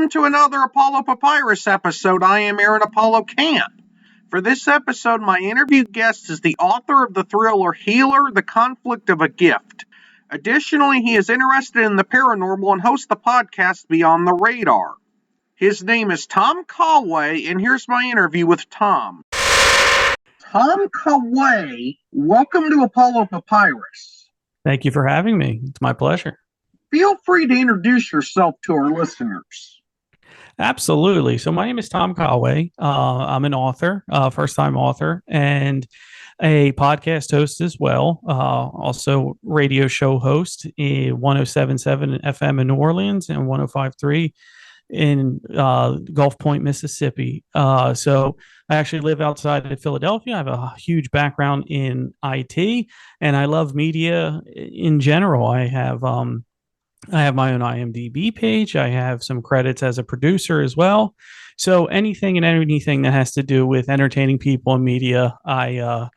Welcome to another Apollo Papyrus episode. I am Aaron Apollo Camp. For this episode, my interview guest is the author of the thriller Healer, The Conflict of a Gift. Additionally, he is interested in the paranormal and hosts the podcast Beyond the Radar. His name is Tom Cahue, and here's my interview with Tom. Tom Cahue, welcome to Apollo Papyrus. Thank you for having me. It's my pleasure. Feel free to introduce yourself to our listeners. Absolutely. So my name is Tom Cahue. I'm an author, first-time author, and a podcast host as well. Also radio show host in 107.7 FM in New Orleans and 105.3 in Gulf Point, Mississippi. So I actually live outside of Philadelphia. I have a huge background in IT, and I love media in general. I have my own IMDb page. I have some credits as a producer as well. So anything and anything that has to do with entertaining people and media, I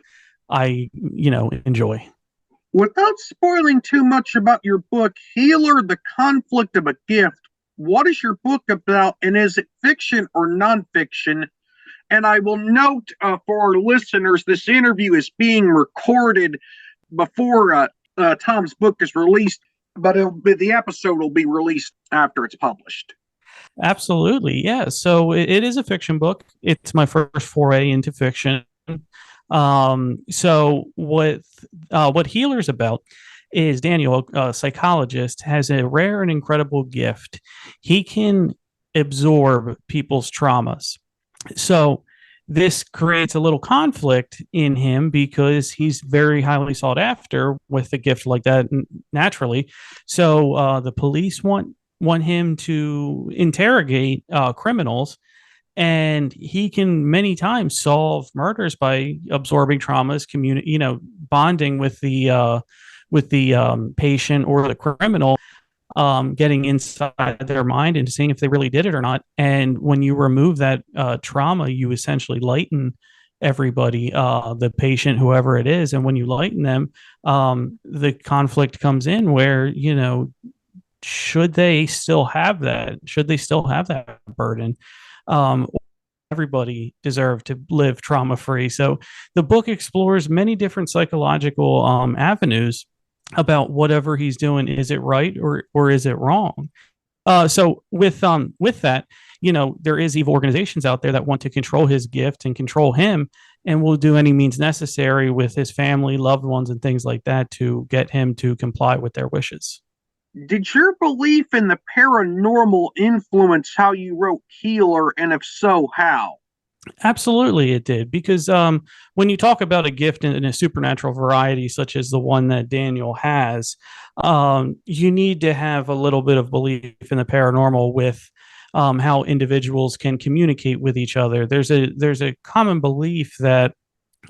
enjoy. Without spoiling too much about your book, Healer, The Conflict of a Gift, what is your book about, and is it fiction or nonfiction? And I will note for our listeners, this interview is being recorded before Tom's book is released, but the episode will be released after it's published. Absolutely, yeah. So it is a fiction book. It's my first foray into fiction. So what Healer's about is Daniel, a psychologist, has a rare and incredible gift. He can absorb people's traumas. So this creates a little conflict in him because he's very highly sought after with a gift like that naturally. So the police want him to interrogate criminals, and he can many times solve murders by absorbing traumas, bonding with the patient or the criminal, getting inside their mind and seeing if they really did it or not. And when you remove that trauma, you essentially lighten everybody, the patient, whoever it is. And when you lighten them, the conflict comes in where, should they still have that? Should they still have that burden? Everybody deserve to live trauma-free. So the book explores many different psychological avenues about whatever he's doing. Is it right or is it wrong? So with that, there is evil organizations out there that want to control his gift and control him, and will do any means necessary with his family, loved ones, and things like that to get him to comply with their wishes. Did your belief in the paranormal influence how you wrote Healer, and if so, how? Absolutely, it did. Because when you talk about a gift in a supernatural variety, such as the one that Daniel has, you need to have a little bit of belief in the paranormal with how individuals can communicate with each other. There's a common belief that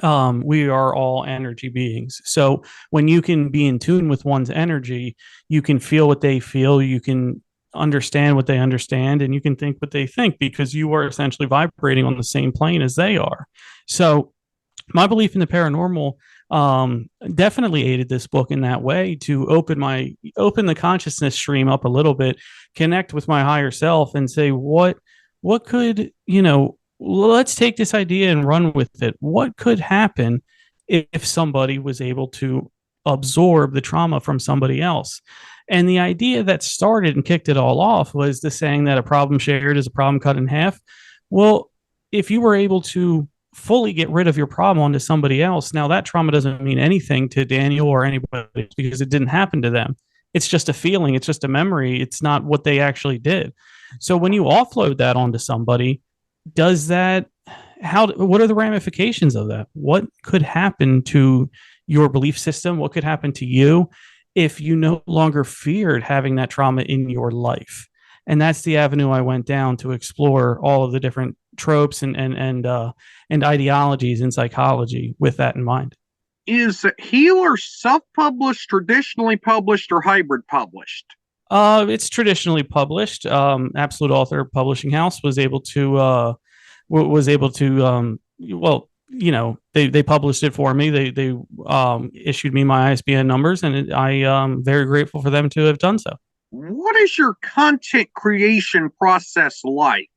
we are all energy beings. So when you can be in tune with one's energy, you can feel what they feel, you can understand what they understand, and you can think what they think, because you are essentially vibrating on the same plane as they are. So my belief in the paranormal definitely aided this book in that way, to open the consciousness stream up a little bit, connect with my higher self, and say, what could, let's take this idea and run with it. What could happen if somebody was able to absorb the trauma from somebody else? And the idea that started and kicked it all off was the saying that a problem shared is a problem cut in half. Well, if you were able to fully get rid of your problem onto somebody else, now that trauma doesn't mean anything to Daniel or anybody because it didn't happen to them. It's just a feeling. It's just a memory. It's not what they actually did. So when you offload that onto somebody, what are the ramifications of that? What could happen to your belief system? What could happen to you if you no longer feared having that trauma in your life? And that's the avenue I went down to explore all of the different tropes and ideologies in psychology with that in mind. Is Healer self-published, traditionally published, or hybrid published? It's traditionally published. Absolute Author Publishing House was able to they published it for me. They issued me my ISBN numbers, and I am very grateful for them to have done so. What is your content creation process like?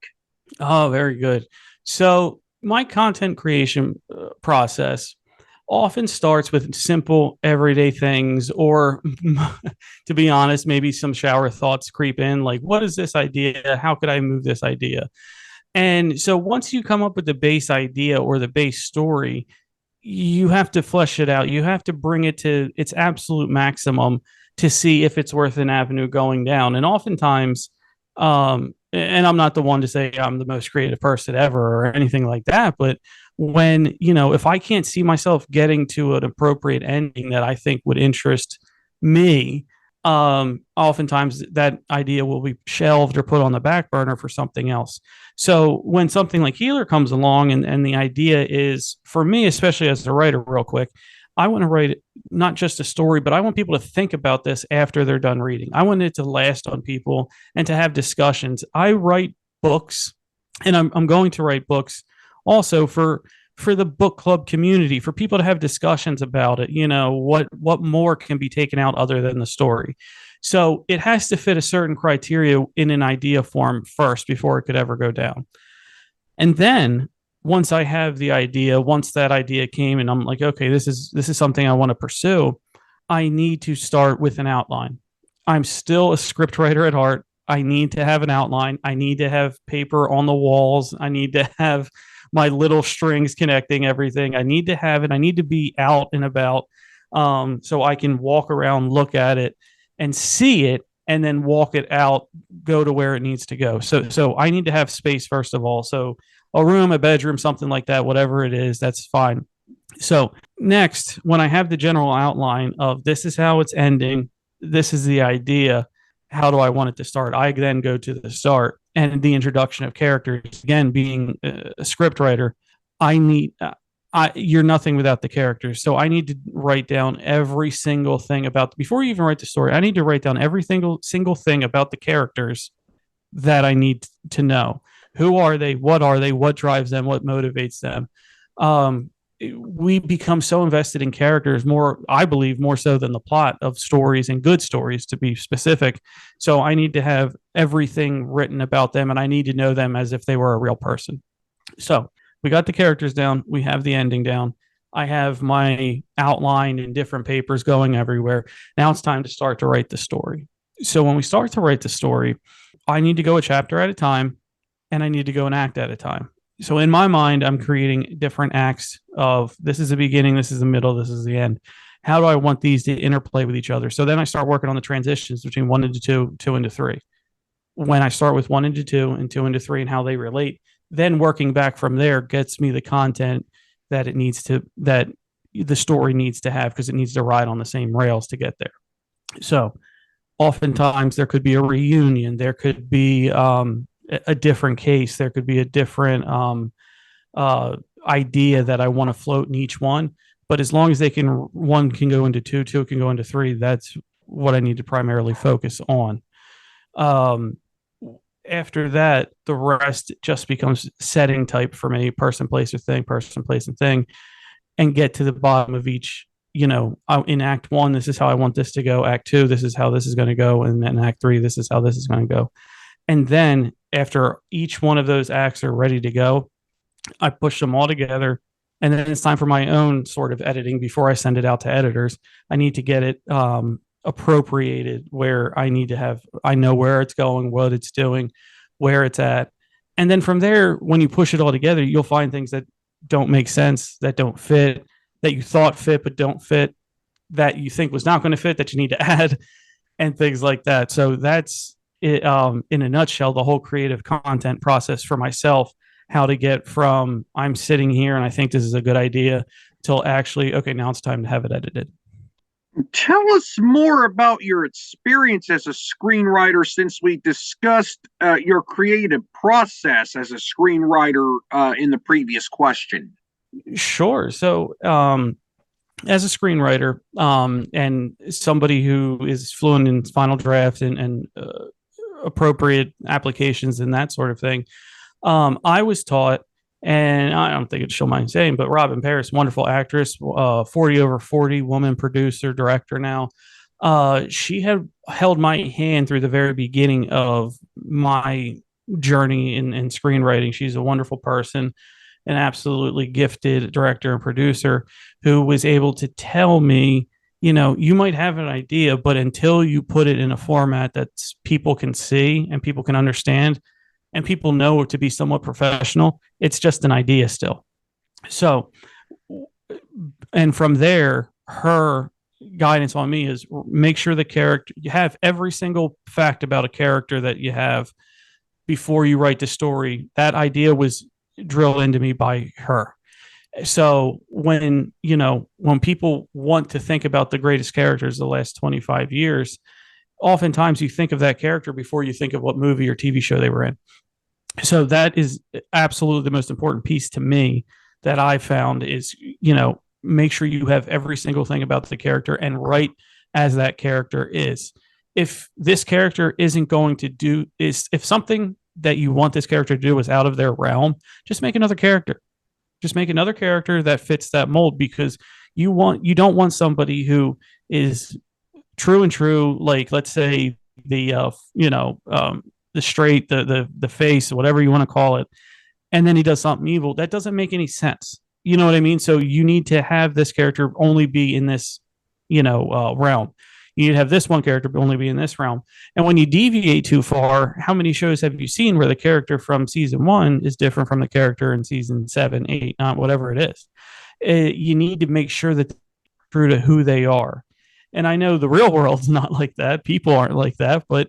Oh, very good. So, my content creation process often starts with simple everyday things, or to be honest, maybe some shower thoughts creep in like, what is this idea? How could I move this idea? And so, once you come up with the base idea or the base story, you have to flesh it out. You have to bring it to its absolute maximum to see if it's worth an avenue going down. And oftentimes, and I'm not the one to say I'm the most creative person ever or anything like that, but when, if I can't see myself getting to an appropriate ending that I think would interest me, oftentimes that idea will be shelved or put on the back burner for something else. So when something like Healer comes along, and the idea is, for me, especially as a writer, real quick, I want to write not just a story, but I want people to think about this after they're done reading. I want it to last on people and to have discussions. I write books, and I'm going to write books also for the book club community, for people to have discussions about it. What more can be taken out other than the story. So it has to fit a certain criteria in an idea form first before it could ever go down. And then once I have the idea, once that idea came and I'm like, okay, this is something I want to pursue, I need to start with an outline. I'm still a script writer at heart. I need to have an outline. I need to have paper on the walls. I need to have my little strings connecting everything. I need to have it. I need to be out and about, so I can walk around, look at it, and see it, and then walk it out, go to where it needs to go. So I need to have space first of all. So a room, a bedroom, something like that, whatever it is, that's fine. So next, when I have the general outline of this is how it's ending, this is the idea, how do I want it to start? I then go to the start and the introduction of characters. Again, being a script writer, I need. You're nothing without the characters. So I need to write down every single thing about, before you even write the story, I need to write down every single thing about the characters that I need to know. Who are they? What are they? What drives them? What motivates them? Um, we become so invested in characters, more, I believe, more so than the plot of stories, and good stories, to be specific. So I need to have everything written about them, and I need to know them as if they were a real person. So we got the characters down, we have the ending down, I have my outline in different papers going everywhere. Now it's time to start to write the story. So when we start to write the story, I need to go a chapter at a time, and I need to go an act at a time. So in my mind, I'm creating different acts of, this is the beginning, this is the middle, this is the end. How do I want these to interplay with each other? So then I start working on the transitions between one into two, two into three. When I start with one into two and two into three and how they relate, then working back from there gets me the content that that the story needs to have, because it needs to ride on the same rails to get there. So oftentimes there could be a reunion, there could be a different case, there could be a different idea that I want to float in each one. But as long as one can go into two, two can go into three, that's what I need to primarily focus on. Um, After that, the rest just becomes setting type for me: person, place, or thing, person, place, and thing, and get to the bottom of each. In act one, this is how I want this to go. Act two, this is how this is going to go. And then act three, this is how this is going to go. And then after each one of those acts are ready to go, I push them all together. And then it's time for my own sort of editing before I send it out to editors. I need to get it appropriated, where I know where it's going, what it's doing, where it's at. And then from there, when you push it all together, you'll find things that don't make sense, that don't fit, that you thought fit but don't fit, that you think was not going to fit, that you need to add, and things like that. So that's it, in a nutshell, the whole creative content process for myself, how to get from I'm sitting here and I think this is a good idea till actually, okay, now it's time to have it edited. Tell us more about your experience as a screenwriter, since we discussed your creative process as a screenwriter in the previous question. Sure. So, as a screenwriter, and somebody who is fluent in final draft and appropriate applications and that sort of thing, I was taught, and I don't think she'll mind saying, but Robin Paris, wonderful actress, 40 over 40 woman producer, director now. She had held my hand through the very beginning of my journey in screenwriting. She's a wonderful person, an absolutely gifted director and producer who was able to tell me, you might have an idea, but until you put it in a format that people can see and people can understand and people know to be somewhat professional, it's just an idea still. So, and from there, her guidance on me is make sure the character, you have every single fact about a character that you have before you write the story. That idea was drilled into me by her. So when people want to think about the greatest characters of the last 25 years, oftentimes you think of that character before you think of what movie or TV show they were in. So that is absolutely the most important piece to me that I found is, make sure you have every single thing about the character and write as that character is. If this character isn't going to do is if something that you want this character to do is out of their realm, just make another character. Just make another character that fits that mold, because you don't want somebody who is true, like let's say the straight, the face, whatever you want to call it, and then he does something evil. That doesn't make any sense. You know what I mean? So you need to have this character only be in this, realm. You need to have this one character only be in this realm. And when you deviate too far, how many shows have you seen where the character from season 1 is different from the character in season 7, 8, 9, whatever it is? You need to make sure that they're true to who they are. And I know the real world's not like that. People aren't like that, but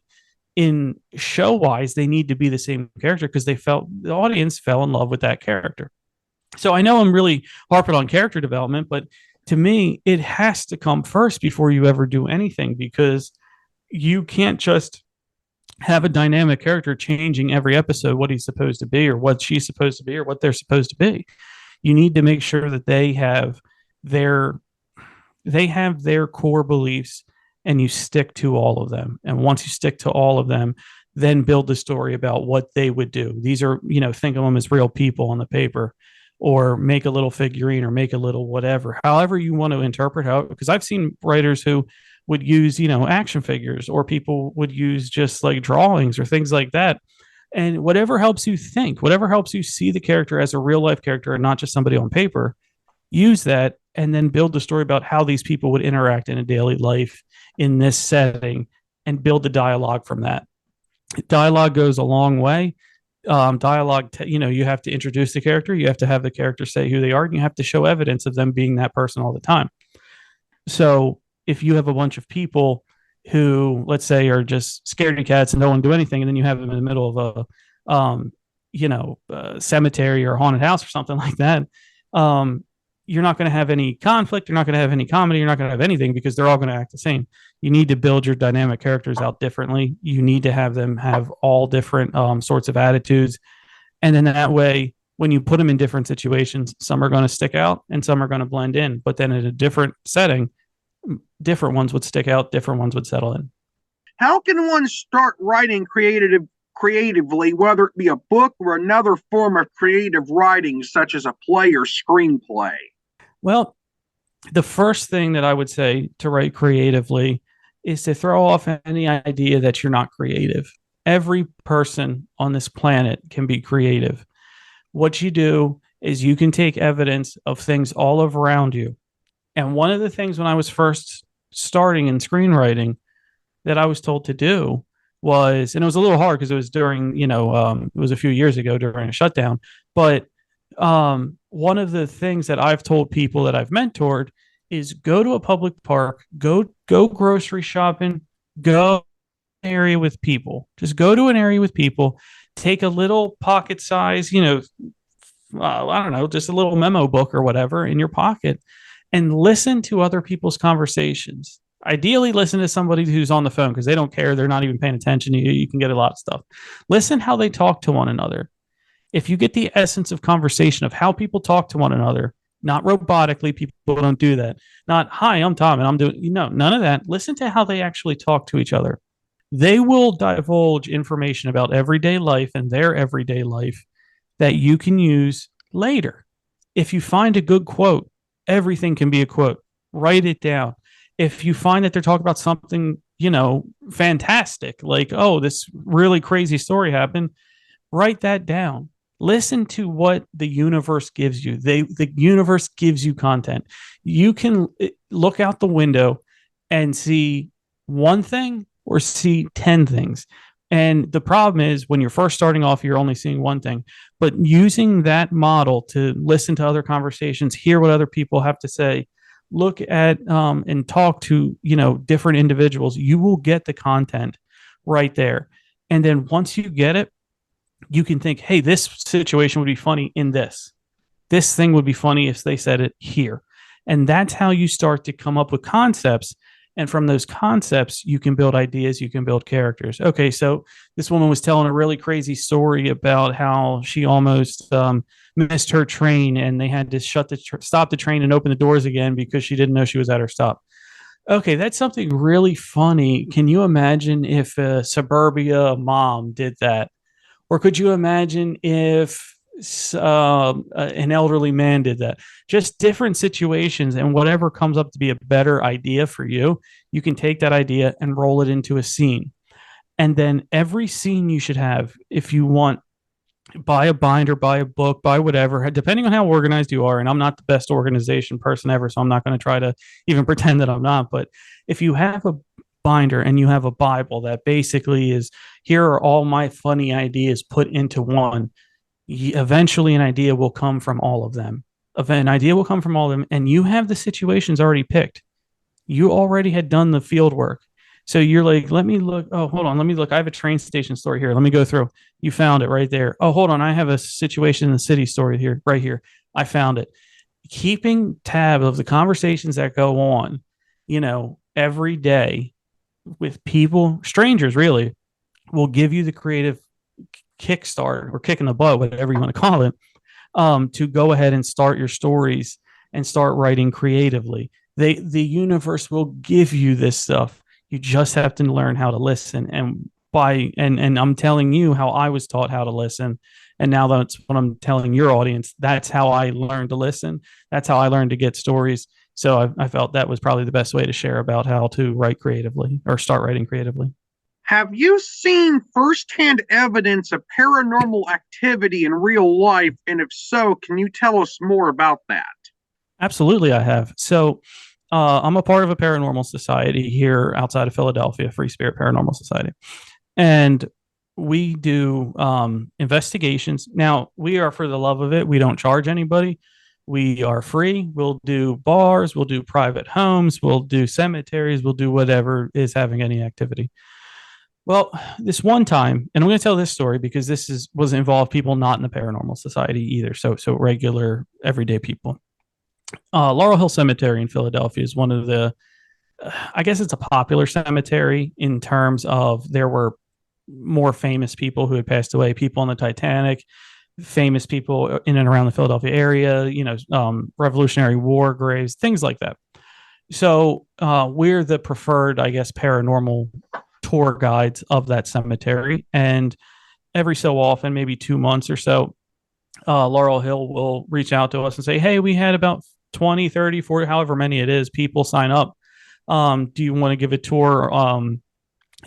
in show wise, they need to be the same character because the audience fell in love with that character. So I know I'm really harping on character development, but to me, it has to come first before you ever do anything, because you can't just have a dynamic character changing every episode what he's supposed to be or what she's supposed to be or what they're supposed to be. You need to make sure that they have their core beliefs and you stick to all of them. And once you stick to all of them, then build the story about what they would do. These are, think of them as real people on the paper, or make a little figurine or make a little whatever, however you want to interpret how, because I've seen writers who would use, action figures, or people would use just like drawings or things like that. And whatever helps you think, whatever helps you see the character as a real life character and not just somebody on paper, use that and then build the story about how these people would interact in a daily life in this setting and build the dialogue from that. Dialogue goes a long way. Dialogue, you have to introduce the character, you have to have the character say who they are, and you have to show evidence of them being that person all the time. So if you have a bunch of people who, let's say, are just scaredy cats and don't want to do anything, and then you have them in the middle of a cemetery or a haunted house or something like that, you're not going to have any conflict. You're not going to have any comedy. You're not going to have anything, because they're all going to act the same. You need to build your dynamic characters out differently. You need to have them have all different sorts of attitudes. And then that way, when you put them in different situations, some are going to stick out and some are going to blend in. But then in a different setting, different ones would stick out, different ones would settle in. How can one start writing creatively, whether it be a book or another form of creative writing, such as a play or screenplay? Well, the first thing that I would say to write creatively is to throw off any idea that you're not creative. Every person on this planet can be creative. What you do is you can take evidence of things all around you. And one of the things when I was first starting in screenwriting that I was told to do was, and it was a little hard because it was during, it was a few years ago during a shutdown, but one of the things that I've told people that I've mentored is go to a public park, go grocery shopping, go to an area with people. Just go to an area with people, take a little pocket size, I don't know, just a little memo book or whatever in your pocket, and listen to other people's conversations. Ideally, listen to somebody who's on the phone because they don't care. They're not even paying attention to you. You can get a lot of stuff. Listen how they talk to one another. If you get the essence of conversation of how people talk to one another, not robotically, people don't do that. Not, hi, I'm Tom and I'm doing, none of that. Listen to how they actually talk to each other. They will divulge information about everyday life and their everyday life that you can use later. If you find a good quote, everything can be a quote. Write it down. If you find that they're talking about something fantastic. Like, oh, this really crazy story happened. Write that down. Listen to what the universe gives you. The universe gives you content. You can look out the window and see one thing or see 10 things. And the problem is when you're first starting off, you're only seeing one thing. But using that model to listen to other conversations, hear what other people have to say, look at and talk to different individuals, you will get the content right there. And then once you get it, you can think, hey, this situation would be funny in this. This thing would be funny if they said it here. And that's how you start to come up with concepts. And from those concepts, you can build ideas, you can build characters. Okay, so this woman was telling a really crazy story about how she almost missed her train and they had to stop the train and open the doors again because she didn't know she was at her stop. Okay, that's something really funny. Can you imagine if a suburbia mom did that? Or could you imagine if an elderly man did that? Just different situations, and whatever comes up to be a better idea for you, you can take that idea and roll it into a scene. And then every scene you should have, if you want, buy a binder, buy a book, buy whatever, depending on how organized you are. And I'm not the best organization person ever, so I'm not going to try to even pretend that I'm not. But if you have a binder and you have a Bible that basically is, here are all my funny ideas put into one, eventually an idea will come from all of them. An idea will come from all of them, and you have the situations already picked. You already had done the field work. So you're like, let me look. Oh, hold on. Let me look. I have a train station story here. Let me go through. You found it right there. Oh, hold on. I have a situation in the city story here, right here. I found it. Keeping tab of the conversations that go on, every day with people, strangers really, will give you the creative kickstart or kick in the butt, whatever you want to call it, to go ahead and start your stories and start writing creatively. The universe will give you this stuff. You just have to learn how to listen. And I'm telling you how I was taught how to listen. And now that's what I'm telling your audience. That's how I learned to listen. That's how I learned to get stories. So I felt that was probably the best way to share about how to write creatively or start writing creatively. Have you seen firsthand evidence of paranormal activity in real life? And if so, can you tell us more about that? Absolutely, I have. So I'm a part of a paranormal society here outside of Philadelphia, Free Spirit Paranormal Society. And we do investigations. Now, we are for the love of it. We don't charge anybody. We are free. We'll do bars. We'll do private homes. We'll do cemeteries. We'll do whatever is having any activity. Well, this one time, and I'm going to tell this story because was involved people not in the paranormal society either. So regular, everyday people. Laurel Hill Cemetery in Philadelphia is one of the, I guess it's a popular cemetery in terms of there were more famous people who had passed away, people on the Titanic, famous people in and around the Philadelphia area, Revolutionary War graves, things like that. So we're the preferred, I guess, paranormal tour guides of that cemetery. And every so often, maybe 2 months or so, Laurel Hill will reach out to us and say, hey, we had about 20, 30, 40, however many it is, people sign up. Do you want to give a tour?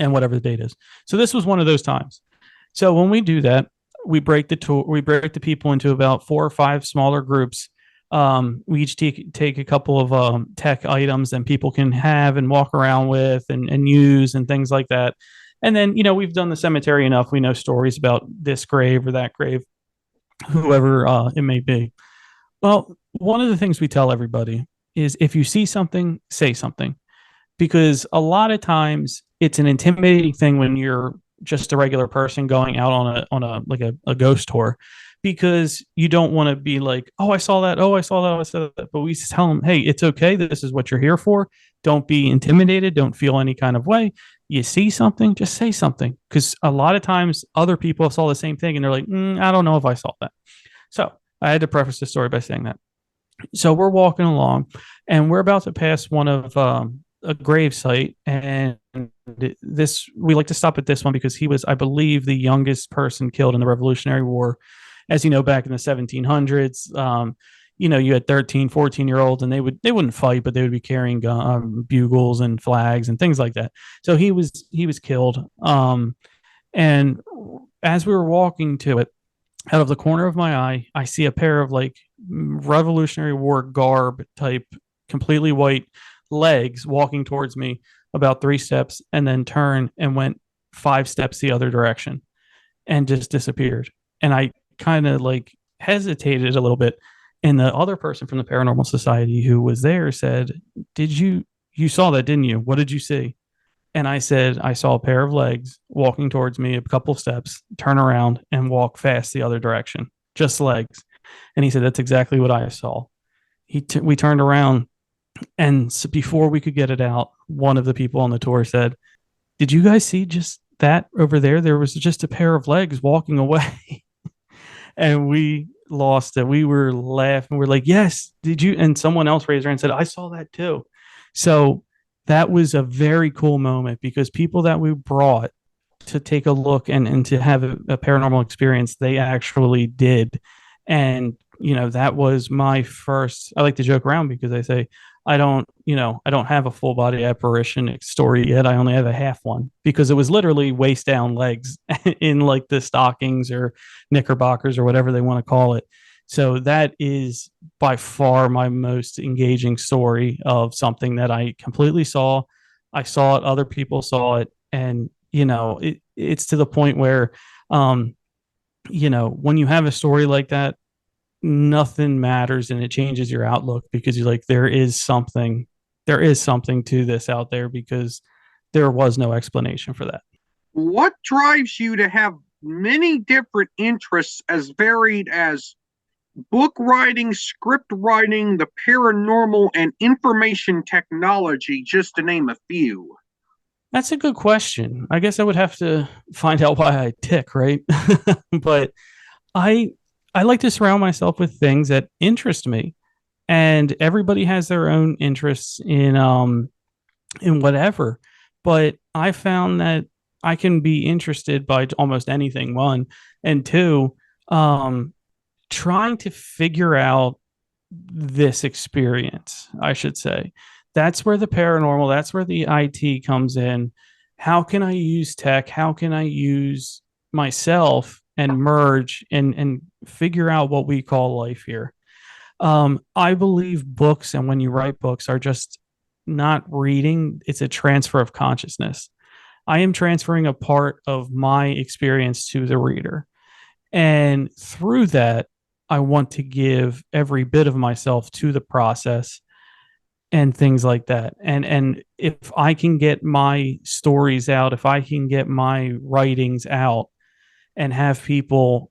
And whatever the date is. So this was one of those times. So when we do that, we break the people into about 4 or 5 smaller groups. We each take a couple of tech items that people can have and walk around with and use and things like that. And then, we've done the cemetery enough. We know stories about this grave or that grave, whoever it may be. Well, one of the things we tell everybody is if you see something, say something. Because a lot of times it's an intimidating thing when you're just a regular person going out on a ghost tour, because you don't want to be like, oh, I saw that. Oh, I saw that. Oh, I saw that. But we tell them, hey, it's okay. This is what you're here for. Don't be intimidated. Don't feel any kind of way. You see something, just say something. Because a lot of times other people saw the same thing and they're like, I don't know if I saw that. So I had to preface the story by saying that. So we're walking along and we're about to pass one of a grave site, and we like to stop at this one because he was, I believe, the youngest person killed in the Revolutionary War. As you know, back in the 1700s, you had 13, 14-year olds, and they wouldn't fight, but they would be carrying bugles and flags and things like that. So he was killed. And as we were walking to it, out of the corner of my eye, I see a pair of like Revolutionary War garb type, completely white legs walking towards me about 3 steps, and then turn and went 5 steps the other direction and just disappeared. And I kind of like hesitated a little bit. And the other person from the Paranormal Society who was there said, "Did you saw that, didn't you? What did you see?" And I said, "I saw a pair of legs walking towards me a couple of steps, turn around and walk fast the other direction, just legs." And he said, "That's exactly what I saw." We turned around, and so before we could get it out, one of the people on the tour said, "Did you guys see just that over there? There was just a pair of legs walking away." And we lost it. We were laughing. We're like, "Yes, did you?" And someone else raised their hand and said, "I saw that too." So that was a very cool moment, because people that we brought to take a look and to have a paranormal experience, they actually did. And, that was my first. I like to joke around because I say, I don't have a full body apparition story yet. I only have a half one, because it was literally waist down legs in like the stockings or knickerbockers or whatever they want to call it. So that is by far my most engaging story of something that I completely saw. I saw it, other people saw it, and it's to the point where, when you have a story like that, nothing matters, and it changes your outlook, because you're like, there is something to this out there, because there was no explanation for that. What drives you to have many different interests as varied as book writing, script writing, the paranormal, and information technology, just to name a few? That's a good question. I guess I would have to find out why I tick, right? But I I like to surround myself with things that interest me, and everybody has their own interests in whatever. But I found that I can be interested by almost anything. One, and two, um, trying to figure out this experience, I should say. That's where the paranormal, that's where the IT comes in. How can I use tech? How can I use myself and merge and figure out what we call life here? I believe books, and when you write books, are just not reading, it's a transfer of consciousness. I am transferring a part of my experience to the reader. And through that, I want to give every bit of myself to the process and things like that. And if I can get my stories out, if I can get my writings out and have people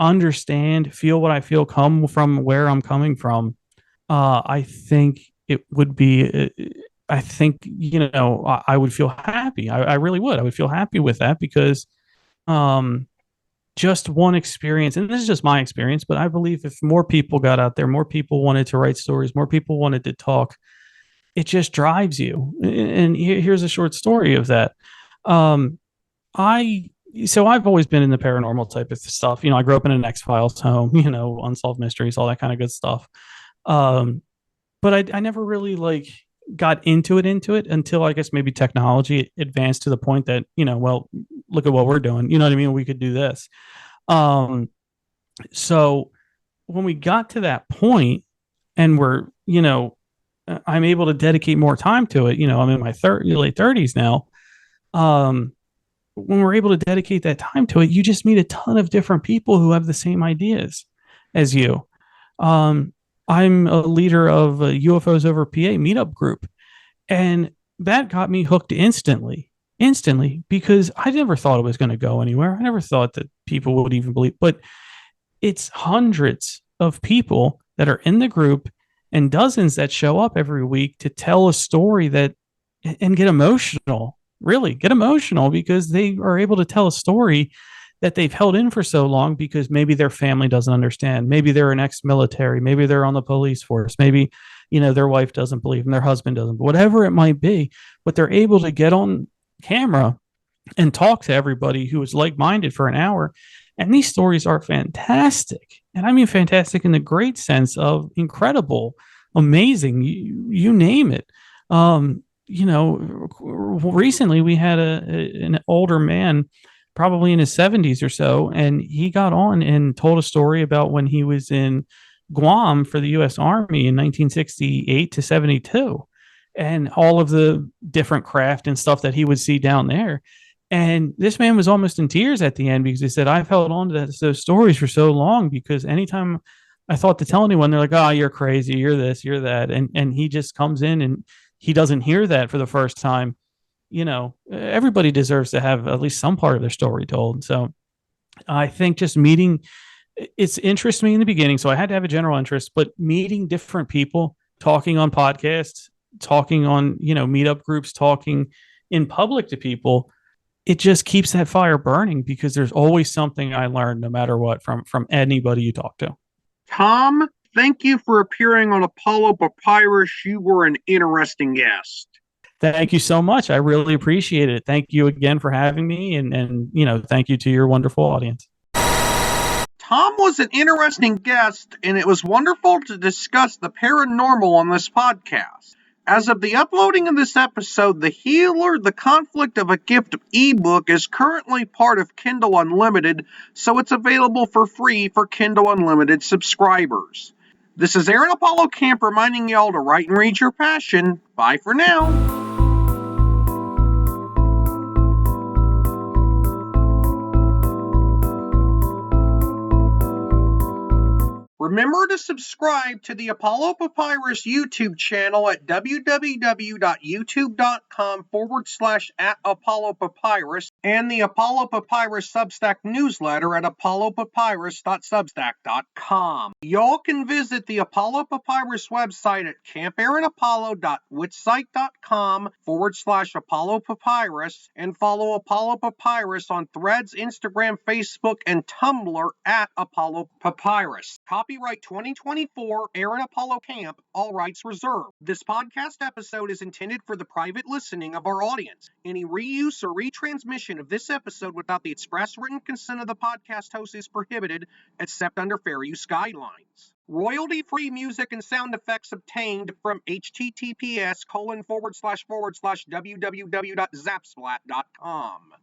understand, feel what I feel, come from where I'm coming from, I think it would be. I think I would feel happy. I really would. I would feel happy with that, because um, just one experience, and this is just my experience, but I believe if more people got out there, more people wanted to write stories, more people wanted to talk, it just drives you. And here's a short story of that. Um, I so I've always been in the paranormal type of stuff. I grew up in an X Files home, unsolved mysteries, all that kind of good stuff. Um, but I never really like got into it until I guess maybe technology advanced to the point that, well, look at what we're doing. You know what I mean? We could do this. Um, so when we got to that point, and I'm able to dedicate more time to it. I'm in my late 30s now. When we're able to dedicate that time to it, you just meet a ton of different people who have the same ideas as you. Um, I'm a leader of a UFOs over PA meetup group, and that got me hooked instantly, because I never thought it was going to go anywhere. I never thought that people would even believe, but it's hundreds of people that are in the group and dozens that show up every week to tell a story and get emotional, really get emotional, because they are able to tell a story that they've held in for so long, because maybe their family doesn't understand. Maybe they're an ex-military. Maybe they're on the police force. Maybe, their wife doesn't believe them, their husband doesn't, whatever it might be, but they're able to get on camera and talk to everybody who is like-minded for an hour And these stories are fantastic. And I mean fantastic in the great sense of incredible, amazing, you name it. Recently we had an older man, probably in his 70s or so, and he got on and told a story about when he was in Guam for the U.S. Army in 1968 to 72, and all of the different craft and stuff that he would see down there. And this man was almost in tears at the end because he said, I've held on to those stories for so long because anytime I thought to tell anyone, they're like, oh, you're crazy, you're this, you're that. And he just comes in and he doesn't hear that for the first time. Everybody deserves to have at least some part of their story told. So I think just meeting, it's interests me in the beginning. So I had to have a general interest, but meeting different people, talking on podcasts, talking on, meetup groups, talking in public to people, it just keeps that fire burning because there's always something I learned no matter what from anybody you talk to. Tom, thank you for appearing on Apollo Papyrus. You were an interesting guest. Thank you so much. I really appreciate it. Thank you again for having me, and thank you to your wonderful audience. Tom was an interesting guest, and it was wonderful to discuss the paranormal on this podcast. As of the uploading of this episode, The Healer, The Conflict of a Gift ebook is currently part of Kindle Unlimited, so it's available for free for Kindle Unlimited subscribers. This is Aaron Apollo Camp reminding y'all to write and read your passion. Bye for now. Remember to subscribe to the Apollo Papyrus YouTube channel at www.youtube.com/@ApolloPapyrus and the Apollo Papyrus Substack newsletter at apollopapyrus.substack.com. Y'all can visit the Apollo Papyrus website at campaaronapollo.wixsite.com/Apollo Papyrus and follow Apollo Papyrus on Threads, Instagram, Facebook, and Tumblr at Apollo Papyrus. Copyright 2024, Aaron Apollo Camp, all rights reserved. This podcast episode is intended for the private listening of our audience. Any reuse or retransmission of this episode without the express written consent of the podcast host is prohibited, except under fair use guidelines. Royalty-free music and sound effects obtained from https://www.zapsplat.com.